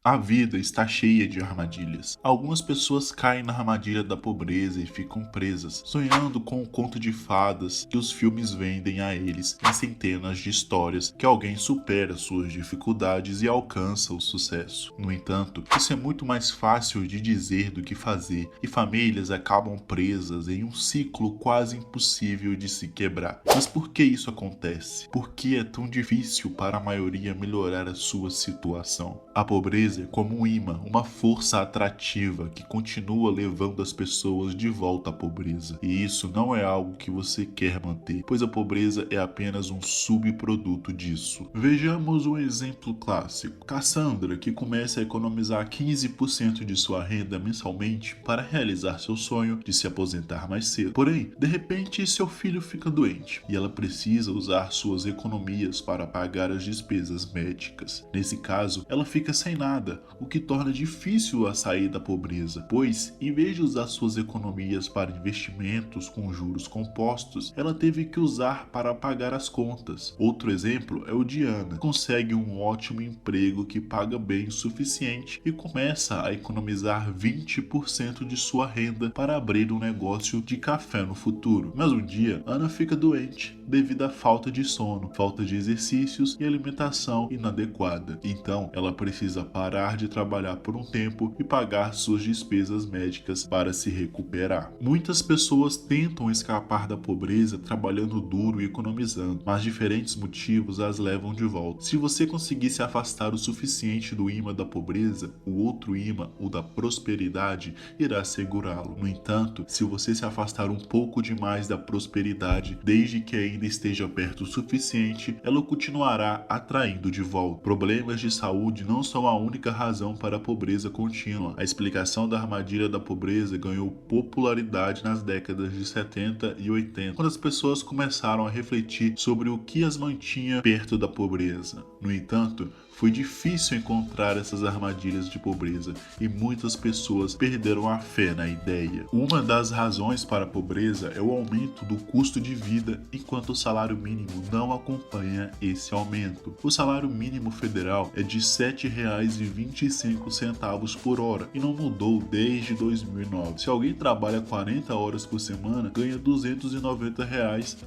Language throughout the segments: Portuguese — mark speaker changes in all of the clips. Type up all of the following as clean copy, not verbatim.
Speaker 1: A vida está cheia de armadilhas. Algumas pessoas caem na armadilha da pobreza e ficam presas, sonhando com o conto de fadas que os filmes vendem a eles em centenas de histórias que alguém supera suas dificuldades e alcança o sucesso. No entanto, isso é muito mais fácil de dizer do que fazer, e famílias acabam presas em um ciclo quase impossível de se quebrar. Mas por que isso acontece? Por que é tão difícil para a maioria melhorar a sua situação? A pobreza é como um imã, uma força atrativa que continua levando as pessoas de volta à pobreza. E isso não é algo que você quer manter, pois a pobreza é apenas um subproduto disso. Vejamos um exemplo clássico. Cassandra, que começa a economizar 15% de sua renda mensalmente para realizar seu sonho de se aposentar mais cedo. Porém, de repente, seu filho fica doente e ela precisa usar suas economias para pagar as despesas médicas. Nesse caso, ela fica sem nada, o que torna difícil a sair da pobreza, pois, em vez de usar suas economias para investimentos com juros compostos, ela teve que usar para pagar as contas. Outro exemplo é o de Ana. Consegue um ótimo emprego que paga bem o suficiente e começa a economizar 20% de sua renda para abrir um negócio de café no futuro. Mas um dia, Ana fica doente devido à falta de sono, falta de exercícios e alimentação inadequada. Então, ela precisa parar de trabalhar por um tempo e pagar suas despesas médicas para se recuperar. Muitas pessoas tentam escapar da pobreza trabalhando duro e economizando, mas diferentes motivos as levam de volta. Se você conseguir se afastar o suficiente do imã da pobreza, o outro imã, o da prosperidade, irá segurá-lo. No entanto, se você se afastar um pouco demais da prosperidade, desde que ainda esteja perto o suficiente, ela o continuará atraindo de volta. Problemas de saúde não são a única razão para a pobreza contínua. A explicação da armadilha da pobreza ganhou popularidade nas décadas de 70 e 80, quando as pessoas começaram a refletir sobre o que as mantinha perto da pobreza. No entanto, foi difícil encontrar essas armadilhas de pobreza e muitas pessoas perderam a fé na ideia. Uma das razões para a pobreza é o aumento do custo de vida, enquanto o salário mínimo não acompanha esse aumento. O salário mínimo federal é de R$ 7,25 por hora e não mudou desde 2009. Se alguém trabalha 40 horas por semana, ganha R$ 290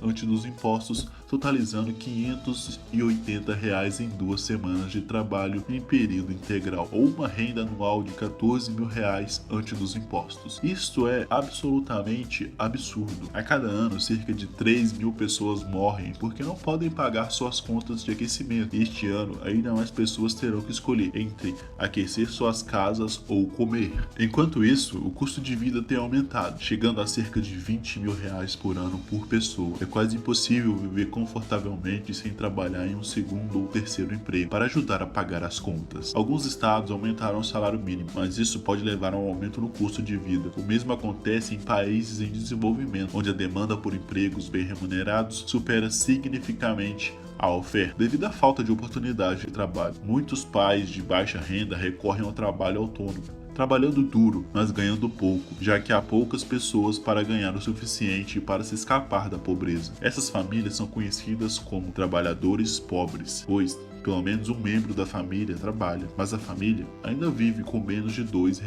Speaker 1: antes dos impostos, totalizando R$ 580 em 2 semanas de trabalho em período integral, ou uma renda anual de R$ 14 mil antes dos impostos. Isto é absolutamente absurdo. A cada ano, cerca de 3 mil pessoas morrem porque não podem pagar suas contas de aquecimento. Este ano, ainda mais pessoas terão que escolher entre aquecer suas casas ou comer. Enquanto isso, o custo de vida tem aumentado, chegando a cerca de R$ 20 mil por ano por pessoa. É quase impossível viver confortavelmente sem trabalhar em um segundo ou terceiro emprego para ajudar a pagar as contas. Alguns estados aumentaram o salário mínimo, mas isso pode levar a um aumento no custo de vida. O mesmo acontece em países em desenvolvimento, onde a demanda por empregos bem remunerados supera significativamente a oferta. Devido à falta de oportunidade de trabalho, muitos pais de baixa renda recorrem ao trabalho autônomo, trabalhando duro, mas ganhando pouco, já que há poucas pessoas para ganhar o suficiente para se escapar da pobreza. Essas famílias são conhecidas como trabalhadores pobres, pois pelo menos um membro da família trabalha, mas a família ainda vive com menos de R$ 2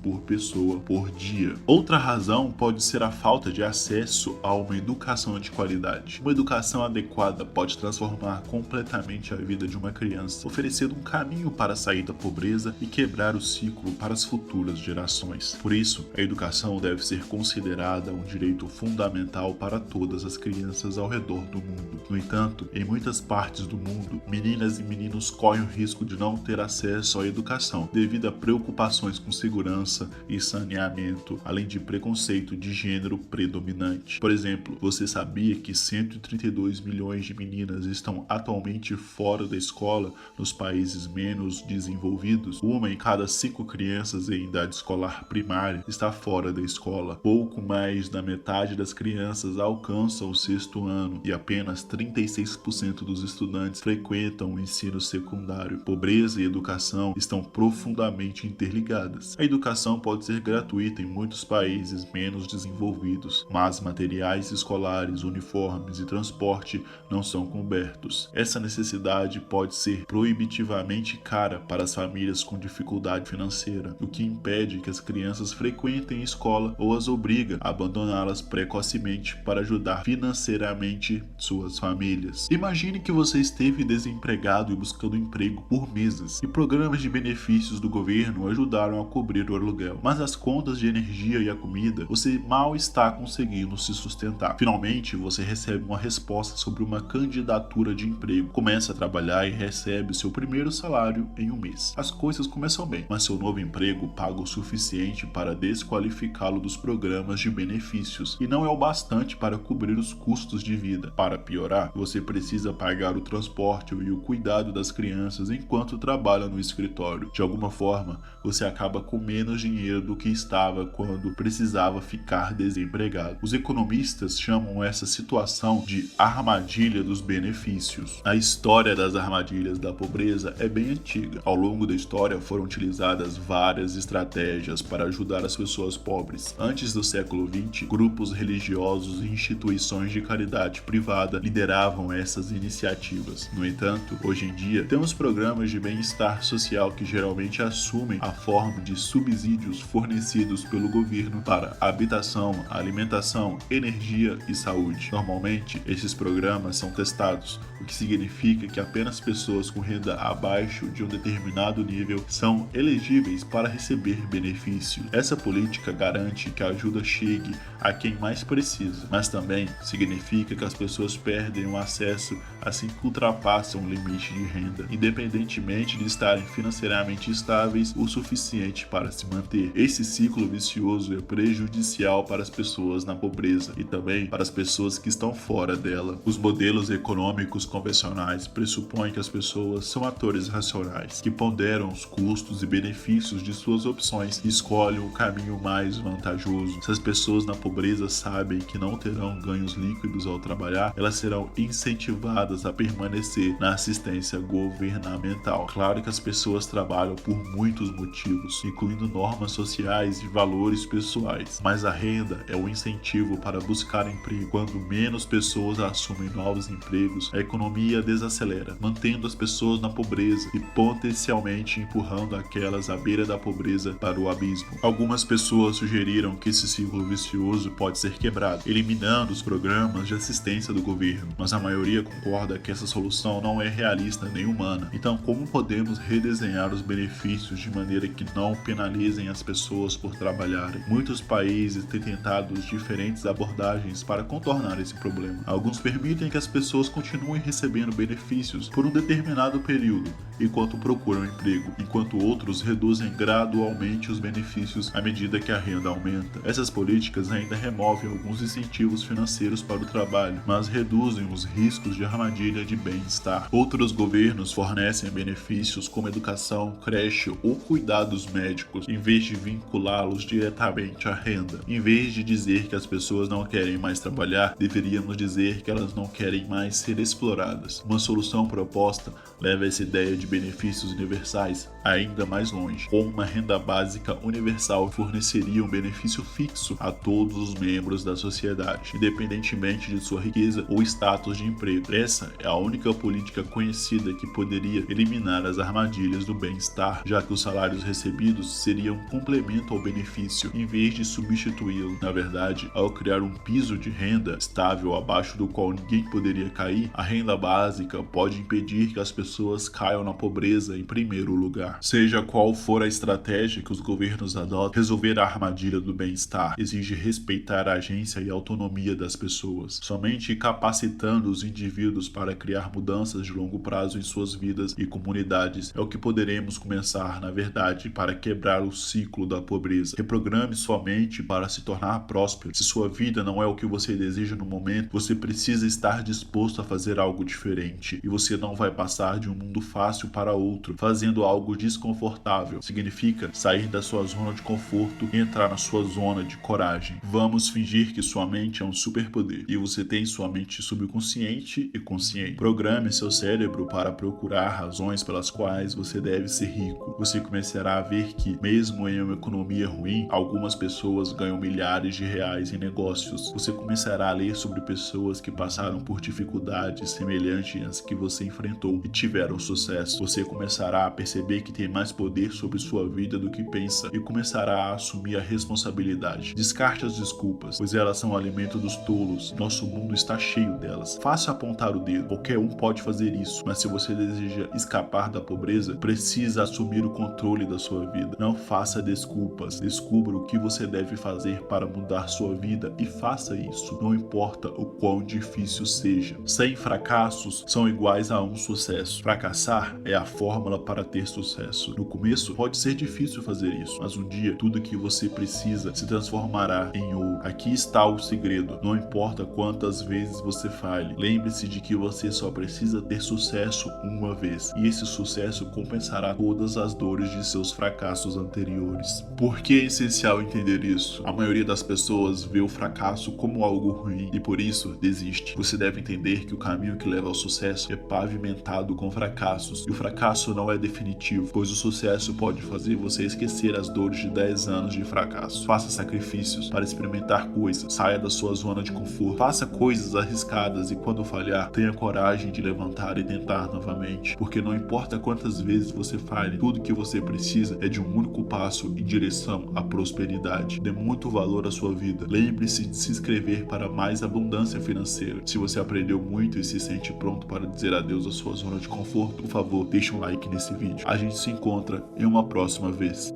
Speaker 1: por pessoa por dia. Outra razão pode ser a falta de acesso a uma educação de qualidade. Uma educação adequada pode transformar completamente a vida de uma criança, oferecendo um caminho para sair da pobreza e quebrar o ciclo para as futuras gerações. Por isso, a educação deve ser considerada um direito fundamental para todas as crianças ao redor do mundo. No entanto, em muitas partes do mundo, meninas e meninos correm o risco de não ter acesso à educação devido a preocupações com segurança e saneamento, além de preconceito de gênero predominante. Por exemplo, você sabia que 132 milhões de meninas estão atualmente fora da escola nos países menos desenvolvidos? Uma em cada 5 crianças em idade escolar primária está fora da escola. Pouco mais da metade das crianças alcançam o 6º ano e apenas 36% dos estudantes frequentam ensino secundário. Pobreza e educação estão profundamente interligadas. A educação pode ser gratuita em muitos países menos desenvolvidos, mas materiais escolares, uniformes e transporte não são cobertos. Essa necessidade pode ser proibitivamente cara para as famílias com dificuldade financeira, o que impede que as crianças frequentem a escola ou as obriga a abandoná-las precocemente para ajudar financeiramente suas famílias. Imagine que você esteve desempregado e buscando emprego por meses, e programas de benefícios do governo ajudaram a cobrir o aluguel, mas as contas de energia e a comida você mal está conseguindo se sustentar. Finalmente, você recebe uma resposta sobre uma candidatura de emprego, começa a trabalhar e recebe seu primeiro salário em um mês. As coisas começam bem, mas seu novo emprego paga o suficiente para desqualificá-lo dos programas de benefícios e não é o bastante para cobrir os custos de vida. Para piorar, você precisa pagar o transporte e o cuidado das crianças enquanto trabalha no escritório. De alguma forma, você acaba com menos dinheiro do que estava quando precisava ficar desempregado. Os economistas chamam essa situação de armadilha dos benefícios. A história das armadilhas da pobreza é bem antiga. Ao longo da história foram utilizadas várias estratégias para ajudar as pessoas pobres. Antes do século XX, grupos religiosos e instituições de caridade privada lideravam essas iniciativas. No entanto, hoje em dia, temos programas de bem-estar social que geralmente assumem a forma de subsídios fornecidos pelo governo para habitação, alimentação, energia e saúde. Normalmente, esses programas são testados, o que significa que apenas pessoas com renda abaixo de um determinado nível são elegíveis para receber benefícios. Essa política garante que a ajuda chegue a quem mais precisa, mas também significa que as pessoas perdem o acesso assim que ultrapassam o limite de renda, independentemente de estarem financeiramente estáveis o suficiente para se manter. Esse ciclo vicioso é prejudicial para as pessoas na pobreza e também para as pessoas que estão fora dela. Os modelos econômicos convencionais pressupõem que as pessoas são atores racionais, que ponderam os custos e benefícios de suas opções e escolhem o caminho mais vantajoso. Se as pessoas na pobreza sabem que não terão ganhos líquidos ao trabalhar, elas serão incentivadas a permanecer na assistência governamental. Claro que as pessoas trabalham por muitos motivos, incluindo normas sociais e valores pessoais, mas a renda é o incentivo para buscar emprego. Quando menos pessoas assumem novos empregos, a economia desacelera, mantendo as pessoas na pobreza e potencialmente empurrando aquelas à beira da pobreza para o abismo. Algumas pessoas sugeriram que esse ciclo vicioso pode ser quebrado, eliminando os programas de assistência do governo, mas a maioria concorda que essa solução não é realista nem humana. Então, como podemos redesenhar os benefícios de maneira que não penalizem as pessoas por trabalharem? Muitos países têm tentado diferentes abordagens para contornar esse problema. Alguns permitem que as pessoas continuem recebendo benefícios por um determinado período, enquanto procuram emprego, enquanto outros reduzem gradualmente os benefícios à medida que a renda aumenta. Essas políticas ainda removem alguns incentivos financeiros para o trabalho, mas reduzem os riscos de armadilha de bem-estar. Outros governos fornecem benefícios como educação, creche ou cuidados médicos, em vez de vinculá-los diretamente à renda. Em vez de dizer que as pessoas não querem mais trabalhar, deveríamos dizer que elas não querem mais ser exploradas. Uma solução proposta leva essa ideia de benefícios universais ainda mais longe. Com uma renda básica universal forneceria um benefício fixo a todos os membros da sociedade, independentemente de sua riqueza ou status de emprego. Essa é a única política conhecida que poderia eliminar as armadilhas do bem-estar, já que os salários recebidos seriam um complemento ao benefício, em vez de substituí-lo. Na verdade, ao criar um piso de renda estável abaixo do qual ninguém poderia cair, a renda básica pode impedir que as pessoas caiam na pobreza em primeiro lugar. Seja qual for a estratégia que os governos adotam, resolver a armadilha do bem-estar exige respeitar a agência e a autonomia das pessoas. Somente capacitando os indivíduos para criar mudanças de longo prazo em suas vidas e comunidades é o que poderemos começar, na verdade, para quebrar o ciclo da pobreza. Reprograme sua mente para se tornar próspero. Se sua vida não é o que você deseja no momento, você precisa estar disposto a fazer algo diferente, e você não vai passar de um mundo fácil para outro, fazendo algo desconfortável. Significa sair da sua zona de conforto e entrar na sua zona de coragem. Vamos fingir que sua mente é um superpoder, e você tem sua mente subconsciente e consciente. inconsciente. Programe seu cérebro para procurar razões pelas quais você deve ser rico. Você começará a ver que, mesmo em uma economia ruim, algumas pessoas ganham milhares de reais em negócios. Você começará a ler sobre pessoas que passaram por dificuldades semelhantes às que você enfrentou e tiveram sucesso. Você começará a perceber que tem mais poder sobre sua vida do que pensa e começará a assumir a responsabilidade. Descarte as desculpas, pois elas são o alimento dos tolos. Nosso mundo está cheio delas. Fácil apontar o dedo, qualquer um pode fazer isso, mas se você deseja escapar da pobreza, precisa assumir o controle da sua vida. Não faça desculpas. Descubra o que você deve fazer para mudar sua vida e faça isso, não importa o quão difícil seja. 100 fracassos são iguais a um sucesso. Fracassar é a fórmula para ter sucesso. No começo pode ser difícil fazer isso, mas um dia tudo que você precisa se transformará em ouro. Aqui está o segredo. Não importa quantas vezes você falhe, lembre-se de que você só precisa ter sucesso uma vez, e esse sucesso compensará todas as dores de seus fracassos anteriores. Por que é essencial entender isso? A maioria das pessoas vê o fracasso como algo ruim e por isso desiste. Você deve entender que o caminho que leva ao sucesso é pavimentado com fracassos, e o fracasso não é definitivo, pois o sucesso pode fazer você esquecer as dores de 10 anos de fracasso. Faça sacrifícios para experimentar coisas, saia da sua zona de conforto, faça coisas arriscadas e quando falhar, tenha coragem de levantar e tentar novamente, porque não importa quantas vezes você falhe, tudo que você precisa é de um único passo em direção à prosperidade. Dê muito valor à sua vida. Lembre-se de se inscrever para mais abundância financeira. Se você aprendeu muito e se sente pronto para dizer adeus à sua zona de conforto, por favor, deixe um like nesse vídeo. A gente se encontra em uma próxima vez.